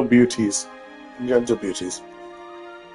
Beauties, gentle beauties.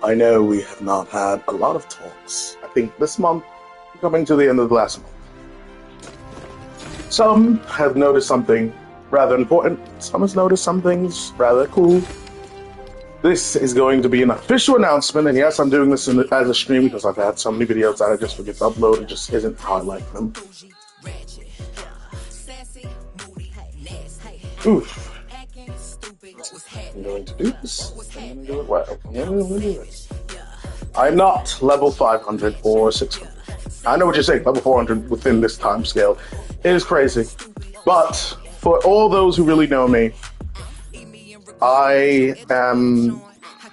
I know we have not had a lot of talks. I think this month, we're coming to the end of the last month. Some have noticed something rather important. Some has noticed some things rather cool. This is going to be an official announcement, and yes, I'm doing this as a stream because I've had so many videos that I just forget to upload. It just isn't how I like them. Oof. I'm going to do this. I'm going to do it well. I'm going to do it. I'm not level 500 or 600. I know what you're saying, level 400 within this time scale. It is crazy. But for all those who really know me, I am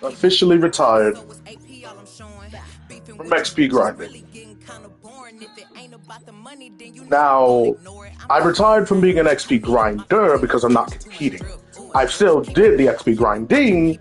officially retired from XP grinding. Now, I retired from being an XP grinder because I'm not competing. I still did the XP grinding,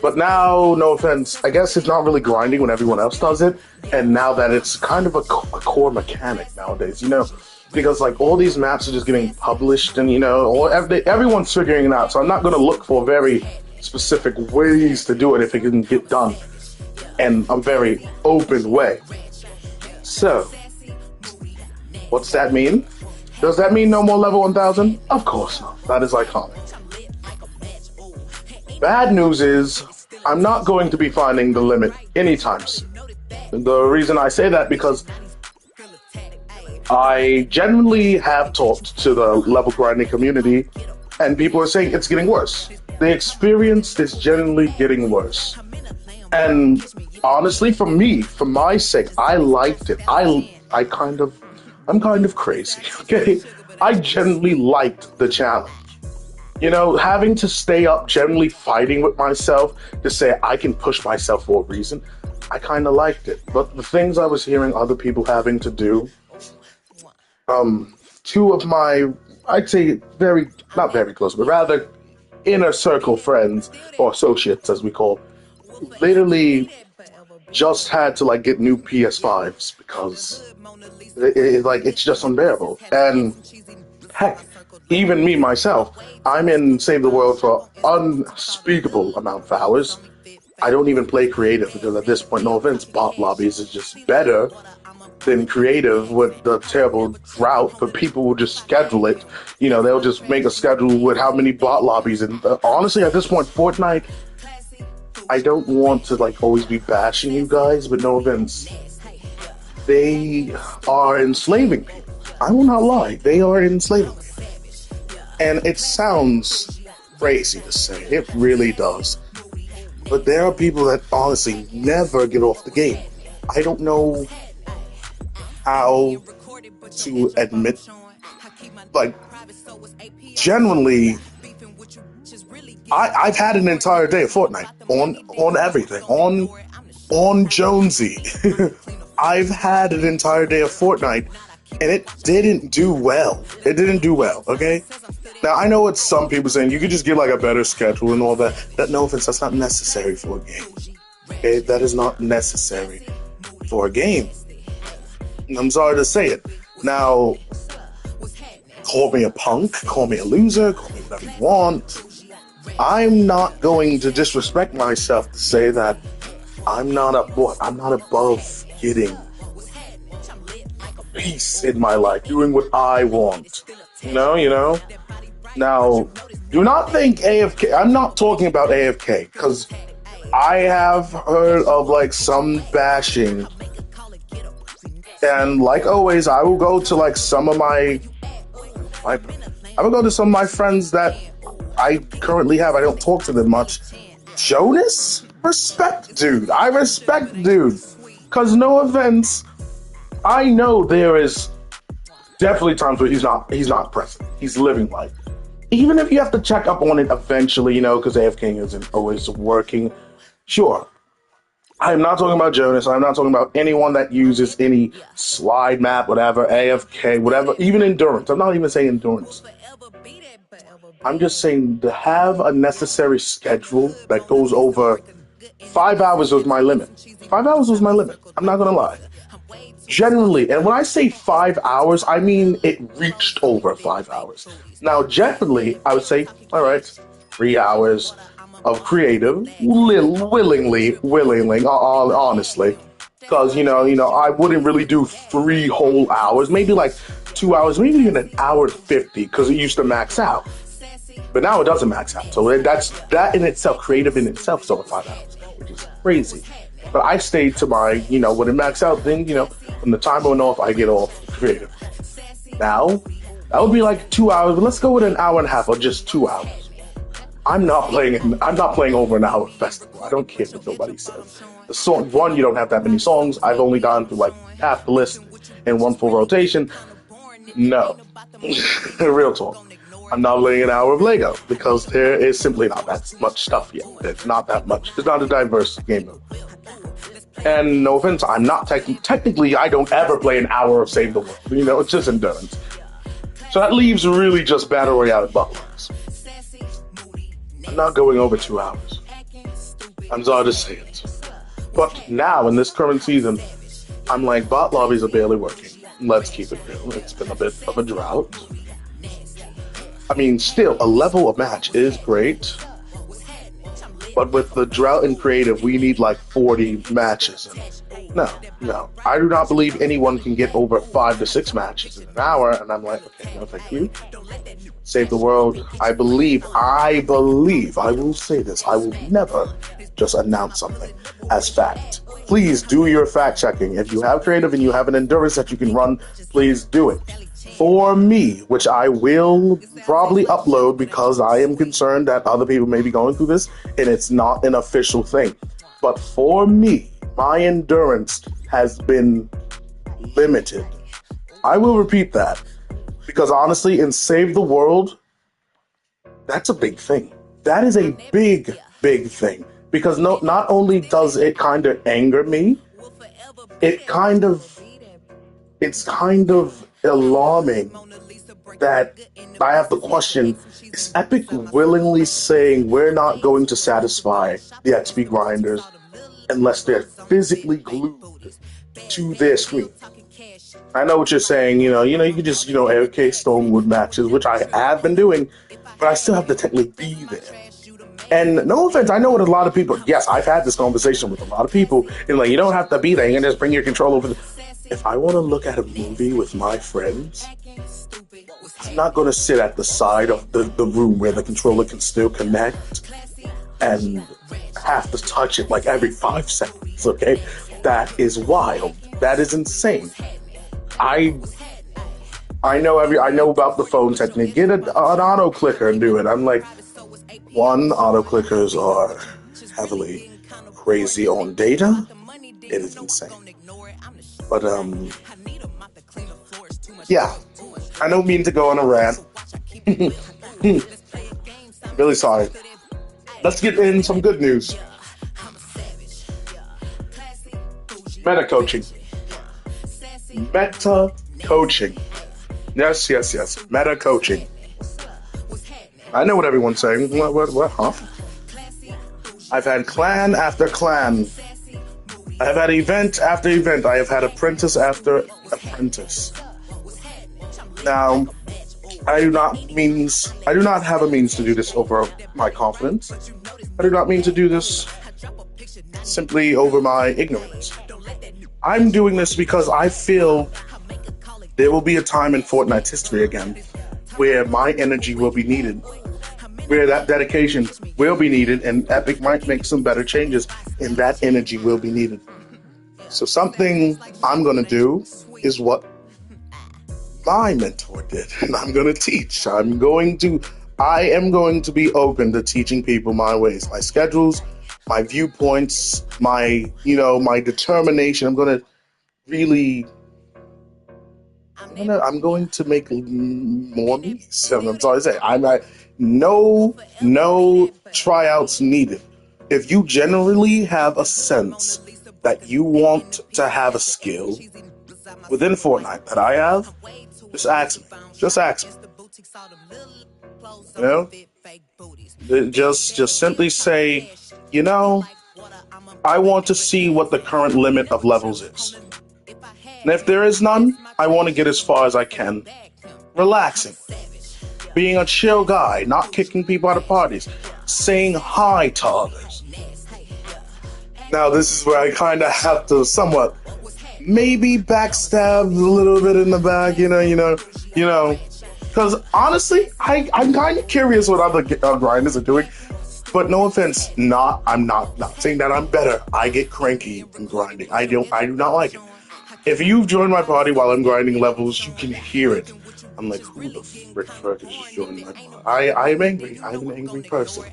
but now, no offense, I guess it's not really grinding when everyone else does it, and now that it's kind of a core mechanic nowadays, you know, because like all these maps are just getting published, and you know, everyone's figuring it out, so I'm not going to look for very specific ways to do it if it can get done in a very open way. So, what's that mean? Does that mean no more level 1000? Of course not. That is iconic. Bad news is, I'm not going to be finding the limit anytime soon. The reason I say that because I genuinely have talked to the level grinding community, and people are saying it's getting worse. The experience is generally getting worse. And honestly, for me, for my sake, I liked it. I'm kind of crazy, okay? I genuinely liked the challenge. You know, having to stay up, generally fighting with myself to say I can push myself for a reason, I kind of liked it. But the things I was hearing other people having to do, two of my, I'd say not very close, but rather inner circle friends, or associates as we call, literally just had to like get new PS5s because it's just unbearable. And heck, even me myself, I'm in Save the World for unspeakable amount of hours. I don't even play creative because at this point, no offense, bot lobbies is just better than creative with the terrible route, but people will just schedule it. You know, they'll just make a schedule with how many bot lobbies. And honestly, at this point, Fortnite, I don't want to like always be bashing you guys, but no offense, they are enslaving people. I will not lie, they are enslaving people. And it sounds crazy to say, it really does. But there are people that honestly never get off the game. I don't know how to admit, like, genuinely, I've had an entire day of Fortnite on everything, on Jonesy. I've had an entire day of Fortnite, and it didn't do well. It didn't do well, okay? Now, I know what some people saying, you could just get like a better schedule and all that. That, no offense, that's not necessary for a game. Okay, that is not necessary for a game. I'm sorry to say it. Now, call me a punk, call me a loser, call me whatever you want. I'm not going to disrespect myself to say that I'm not above getting peace in my life, doing what I want. You know? Now, do not think AFK, I'm not talking about AFK, because I have heard of like some bashing, and like always, I will go to like some of my friends that I currently have. I don't talk to them much. Jonas? Respect, dude. I respect, dude. Because no offense, I know there is definitely times where he's not present. He's living life. Even if you have to check up on it eventually, you know, because AFK isn't always working. Sure. I'm not talking about Jonas. I'm not talking about anyone that uses any slide map, whatever, AFK, whatever, even endurance. I'm not even saying endurance. I'm just saying to have a necessary schedule that goes over 5 hours was my limit. 5 hours was my limit. I'm not going to lie. Generally, and when I say 5 hours, I mean it reached over 5 hours. Now, generally, I would say, all right, 3 hours of creative, willingly, honestly, because I wouldn't really do 3 whole hours, maybe like 2 hours, maybe even an hour and 50, because it used to max out. But now it doesn't max out. So that in itself, creative in itself, is over 5 hours, which is crazy. But I stayed to my, when it maxed out, then, when the timer went off, I get off creative. Now, that would be like 2 hours, but let's go with an hour and a half or just 2 hours. I'm not playing over an hour festival. I don't care what nobody says. The song, one, you don't have that many songs. I've only gone through like half the list in one full rotation. No. Real talk. I'm not playing an hour of Lego because there is simply not that much stuff yet. It's not that much. It's not a diverse game mode. And no offense, I'm not technically, I don't ever play an hour of Save the World. It's just endurance. So that leaves really just Battle Royale and Butlers. I'm not going over 2 hours. I'm sorry to say it. But now, in this current season, I'm like, bot lobbies are barely working. Let's keep it real. It's been a bit of a drought. I mean, still, a level of match is great. But with the drought in creative, we need like 40 matches. No. I do not believe anyone can get over 5 to 6 matches in an hour. And I'm like, okay, no, thank you. Save the World. I believe, I will say this. I will never just announce something as fact. Please do your fact checking. If you have creative and you have an endurance that you can run, please do it. For me, which I will probably upload because I am concerned that other people may be going through this and it's not an official thing. But for me, my endurance has been limited. I will repeat that because honestly, in Save the World, that's a big thing. That is a big thing because not only does it kind of anger me, it's kind of alarming that I have to question, is Epic willingly saying we're not going to satisfy the XP grinders unless they're physically glued to their screen? I know what you're saying, you can just, AFK Stonewood matches, which I have been doing, but I still have to technically be there. And no offense, I know what a lot of people, yes, I've had this conversation with a lot of people, and like, you don't have to be there, you can just bring your controller over. If I want to look at a movie with my friends, I'm not going to sit at the side of the room where the controller can still connect and have to touch it like every 5 seconds, okay? That is wild. That is insane. I know about the phone technique. Get an auto clicker and do it. I'm like, one, auto clickers are heavily crazy on data. It is insane. But yeah, I don't mean to go on a rant. Really sorry. Let's get in some good news. Meta coaching. Yes. Meta coaching. I know what everyone's saying. What, huh? I've had clan after clan. I have had event after event. I have had apprentice after apprentice. Now, I do not have a means to do this over my confidence. I do not mean to do this simply over my ignorance. I'm doing this because I feel there will be a time in Fortnite's history again where my energy will be needed, where that dedication will be needed, and Epic might make some better changes, and that energy will be needed. So something I'm going to do is what my mentor did, and I'm going to teach. I am going to be open to teaching people my ways, my schedules, my viewpoints, my determination. I'm going to really, I'm going to make more me. So I'm sorry to say, no tryouts needed. If you generally have a sense that you want to have a skill within Fortnite that I have, just ask me. Just ask me. Just simply say, I want to see what the current limit of levels is. And if there is none, I want to get as far as I can. Relaxing. being a chill guy, not kicking people out of parties, saying hi to others. Now, this is where I kind of have to somewhat maybe backstab a little bit in the back, you know. Because honestly, I'm kind of curious what other grinders are doing. But no offense, I'm not saying that I'm better. I get cranky when grinding. I do not like it. If you've joined my party while I'm grinding levels, you can hear it. I'm like, who the frick is just joining my party? I'm angry. I'm an angry person.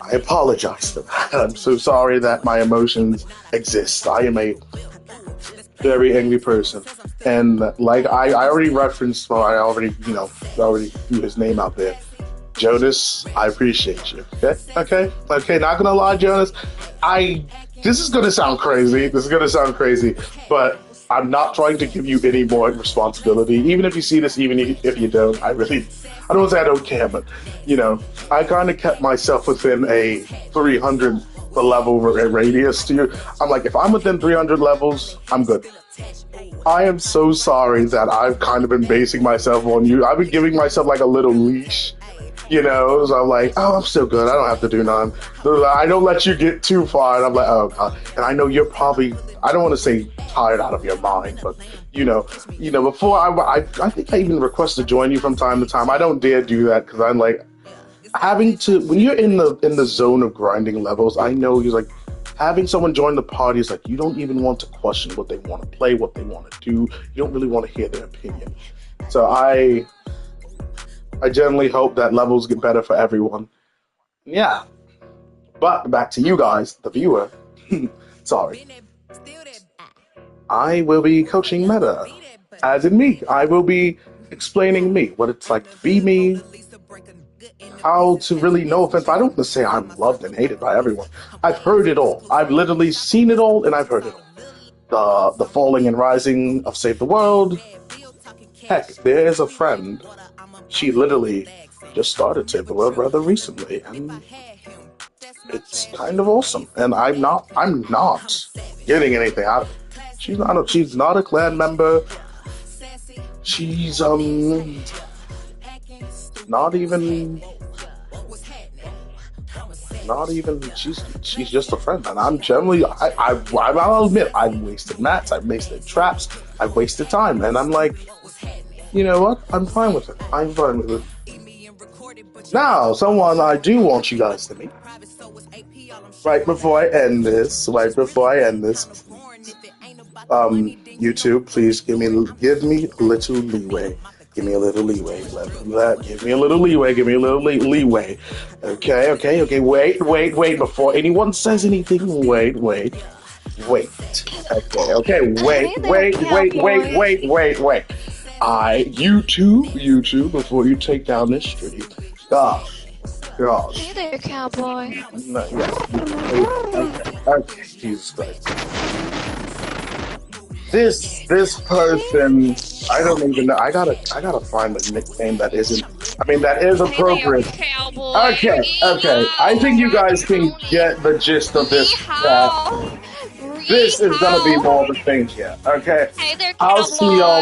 I apologize for that. I'm so sorry that my emotions exist. I am a very angry person. And like I already referenced, well, I already threw his name out there. Jonas, I appreciate you. Okay. Not gonna lie, Jonas. This is gonna sound crazy. But I'm not trying to give you any more responsibility. Even if you see this, even if you don't, I don't want to say I don't care, but I kind of kept myself within a 300 level radius to you. I'm like, if I'm within 300 levels, I'm good. I am so sorry that I've kind of been basing myself on you. I've been giving myself like a little leash. So I'm like, oh, I'm still good. I don't have to do nothing. I don't let you get too far. And I'm like, oh, God. And I know you're probably, I don't want to say tired out of your mind, but, before I think I even request to join you from time to time. I don't dare do that because I'm like, when you're in the zone of grinding levels, I know you're like, having someone join the party is like, you don't even want to question what they want to play, what they want to do. You don't really want to hear their opinion. So I generally hope that levels get better for everyone. Yeah. But back to you guys, the viewer. Sorry. I will be coaching meta. As in me. I will be explaining me, what it's like to be me, how to really, no offense, I don't want to say I'm loved and hated by everyone. I've heard it all. I've literally seen it all, and I've heard it all. The falling and rising of Save the World. Heck, there's a friend. She literally just started Save the World rather recently, and it's kind of awesome. And I'm not getting anything out of it. She's not a clan member. She's not even she's just a friend, and I'm generally I'll admit I've wasted mats, I've wasted traps, I've wasted time, and I'm like, you know what? I'm fine with it. Now, someone I do want you guys to meet. Right before I end this, YouTube, please give me a little leeway. Give me a little leeway. Okay. Wait. Before anyone says anything, wait. Okay. Wait. YouTube, before you take down this stream. Gosh. Hey there, cowboy. No, yeah. Okay. Jesus Christ. This person, I don't even know. I gotta find a nickname that is appropriate. Okay. I think you guys can get the gist of this. This is gonna be more of a thing here. Okay. Hey there, I'll see y'all.